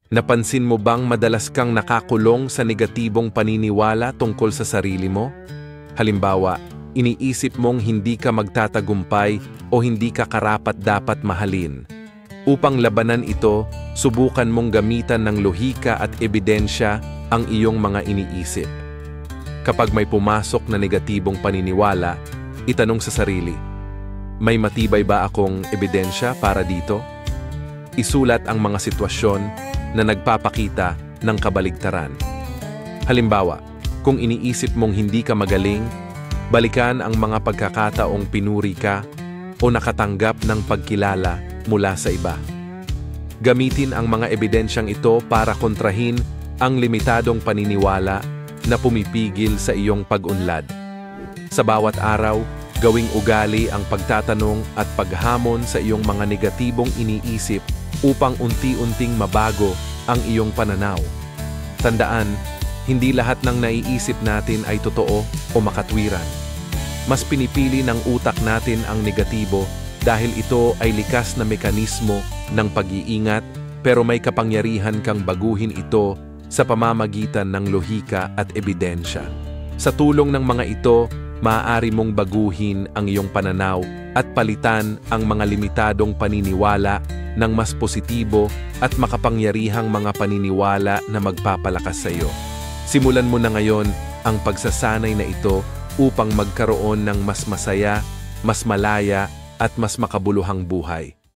Napansin mo bang madalas kang nakakulong sa negatibong paniniwala tungkol sa sarili mo? Halimbawa, iniisip mong hindi ka magtatagumpay o hindi ka karapat-dapat mahalin. Upang labanan ito, subukan mong gamitan ng lohika at ebidensya ang iyong mga iniisip. Kapag may pumasok na negatibong paniniwala, itanong sa sarili, may matibay ba akong ebidensya para dito? Isulat ang mga sitwasyon na nagpapakita ng kabaligtaran. Halimbawa, kung iniisip mong hindi ka magaling, balikan ang mga pagkakataong pinuri ka o nakatanggap ng pagkilala mula sa iba. Gamitin ang mga ebidensyang ito para kontrahin ang limitadong paniniwala na pumipigil sa iyong pag-unlad. Sa bawat araw, gawing ugali ang pagtatanong at paghamon sa iyong mga negatibong iniisip upang unti-unting mabago ang iyong pananaw. Tandaan, hindi lahat ng naiisip natin ay totoo o makatwiran. Mas pinipili ng utak natin ang negatibo dahil ito ay likas na mekanismo ng pag-iingat, pero may kapangyarihan kang baguhin ito sa pamamagitan ng lohika at ebidensya. Sa tulong ng mga ito, maaari mong baguhin ang iyong pananaw at palitan ang mga limitadong paniniwala ng mas positibo at makapangyarihang mga paniniwala na magpapalakas sa iyo. Simulan mo na ngayon ang pagsasanay na ito upang magkaroon ng mas masaya, mas malaya at mas makabuluhang buhay.